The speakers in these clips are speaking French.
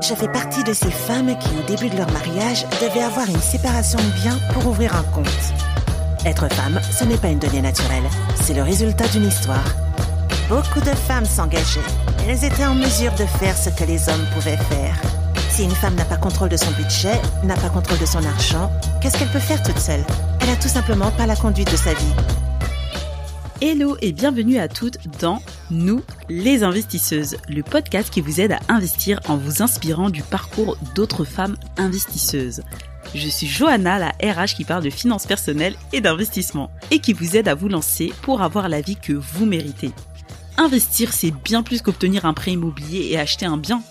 Je fais partie de ces femmes qui, au début de leur mariage, devaient avoir une séparation de biens pour ouvrir un compte. Être femme, ce n'est pas une donnée naturelle, c'est le résultat d'une histoire. Beaucoup de femmes s'engageaient. Elles étaient en mesure de faire ce que les hommes pouvaient faire. Si une femme n'a pas contrôle de son budget, n'a pas contrôle de son argent, qu'est-ce qu'elle peut faire toute seule? Elle a tout simplement pas la conduite de sa vie. Hello et bienvenue à toutes dans Nous, les investisseuses, le podcast qui vous aide à investir en vous inspirant du parcours d'autres femmes investisseuses. Je suis Johanna, la RH qui parle de finances personnelles et d'investissement et qui vous aide à vous lancer pour avoir la vie que vous méritez. Investir, c'est bien plus qu'obtenir un prêt immobilier et acheter un bien.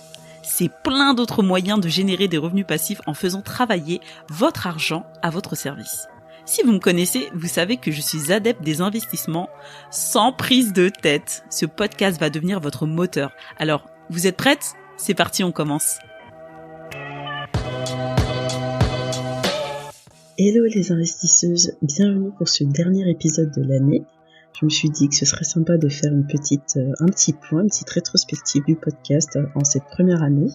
C'est plein d'autres moyens de générer des revenus passifs en faisant travailler votre argent à votre service. Si vous me connaissez, vous savez que je suis adepte des investissements sans prise de tête. Ce podcast va devenir votre moteur. Alors, vous êtes prêtes ? C'est parti, on commence. Hello les investisseuses, bienvenue pour ce dernier épisode de l'année. Je me suis dit que ce serait sympa de faire un petit point, une petite rétrospective du podcast en cette première année.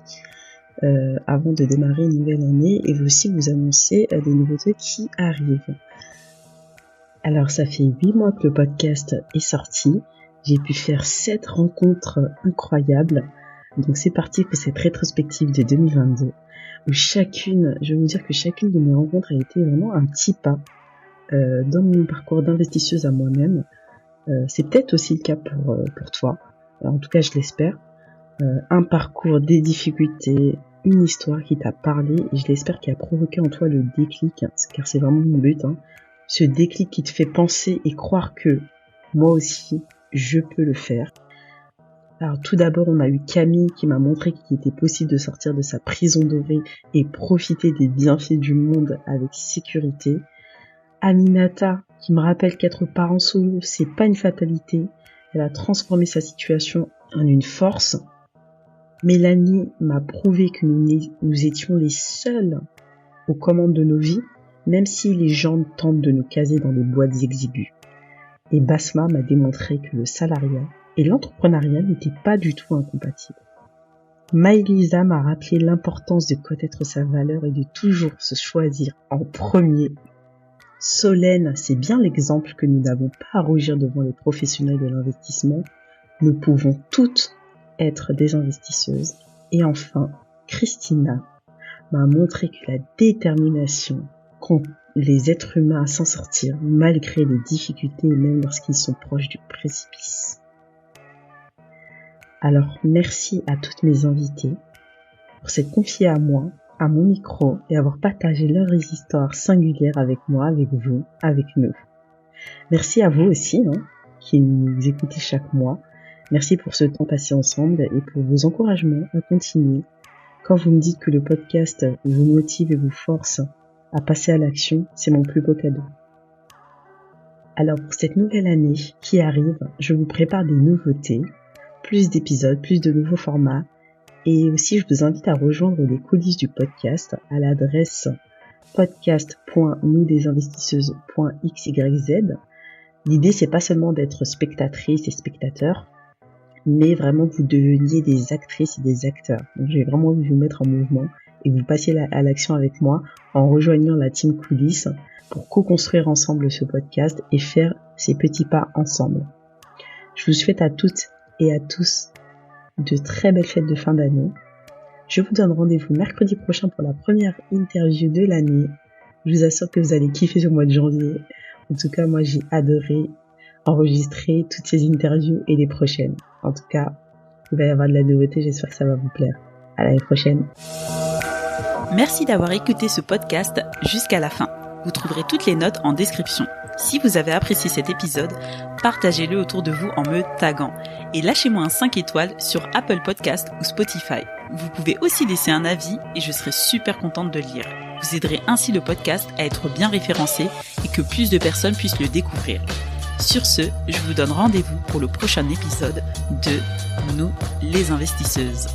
Avant de démarrer une nouvelle année et aussi vous annoncer des nouveautés qui arrivent. Alors ça fait 8 mois que le podcast est sorti, j'ai pu faire 7 rencontres incroyables, donc c'est parti pour cette rétrospective de 2022, où je vais vous dire que chacune de mes rencontres a été vraiment un petit pas dans mon parcours d'investisseuse à moi-même. C'est peut-être aussi le cas pour toi, en tout cas je l'espère. Un parcours, des difficultés, une histoire qui t'a parlé et je l'espère qui a provoqué en toi le déclic, car c'est vraiment mon but, ce déclic qui te fait penser et croire que moi aussi je peux le faire. Alors tout d'abord on a eu Camille qui m'a montré qu'il était possible de sortir de sa prison dorée et profiter des bienfaits du monde avec sécurité. Aminata qui me rappelle qu'être parent solo c'est pas une fatalité, elle a transformé sa situation en une force. Mélanie m'a prouvé que nous étions les seuls aux commandes de nos vies, même si les gens tentent de nous caser dans des boîtes exiguës. Et Basma m'a démontré que le salariat et l'entrepreneuriat n'étaient pas du tout incompatibles. Maëlisa m'a rappelé l'importance de connaître sa valeur et de toujours se choisir en premier. Solène, c'est bien l'exemple que nous n'avons pas à rougir devant les professionnels de l'investissement. Nous pouvons toutes être des investisseuses. Et enfin, Christina m'a montré que la détermination qu'ont les êtres humains à s'en sortir malgré les difficultés et même lorsqu'ils sont proches du précipice. Alors merci à toutes mes invitées pour s'être confiées à moi, à mon micro et avoir partagé leurs histoires singulières avec moi, avec vous, avec nous. Merci à vous aussi qui nous écoutez chaque mois. Merci pour ce temps passé ensemble et pour vos encouragements à continuer. Quand vous me dites que le podcast vous motive et vous force à passer à l'action, c'est mon plus beau cadeau. Alors pour cette nouvelle année qui arrive, je vous prépare des nouveautés, plus d'épisodes, plus de nouveaux formats et aussi je vous invite à rejoindre les coulisses du podcast à l'adresse podcast.nouslesinvestisseuses.xyz. L'idée c'est pas seulement d'être spectatrice et spectateur, mais vraiment que vous deveniez des actrices et des acteurs. Donc j'ai vraiment envie de vous mettre en mouvement et vous passiez à l'action avec moi en rejoignant la team coulisses pour co-construire ensemble ce podcast et faire ces petits pas ensemble. Je vous souhaite à toutes et à tous de très belles fêtes de fin d'année. Je vous donne rendez-vous mercredi prochain pour la première interview de l'année. Je vous assure que vous allez kiffer ce mois de janvier. En tout cas, moi j'ai adoré enregistrer toutes ces interviews et les prochaines. En tout cas, il va y avoir de la nouveauté, j'espère que ça va vous plaire. À l'année prochaine. Merci d'avoir écouté ce podcast jusqu'à la fin. Vous trouverez toutes les notes en description. Si vous avez apprécié cet épisode, partagez-le autour de vous en me taguant. Et lâchez-moi un 5 étoiles sur Apple Podcast ou Spotify. Vous pouvez aussi laisser un avis et je serai super contente de le lire. Vous aiderez ainsi le podcast à être bien référencé et que plus de personnes puissent le découvrir. Sur ce, je vous donne rendez-vous pour le prochain épisode de Nous, les investisseuses.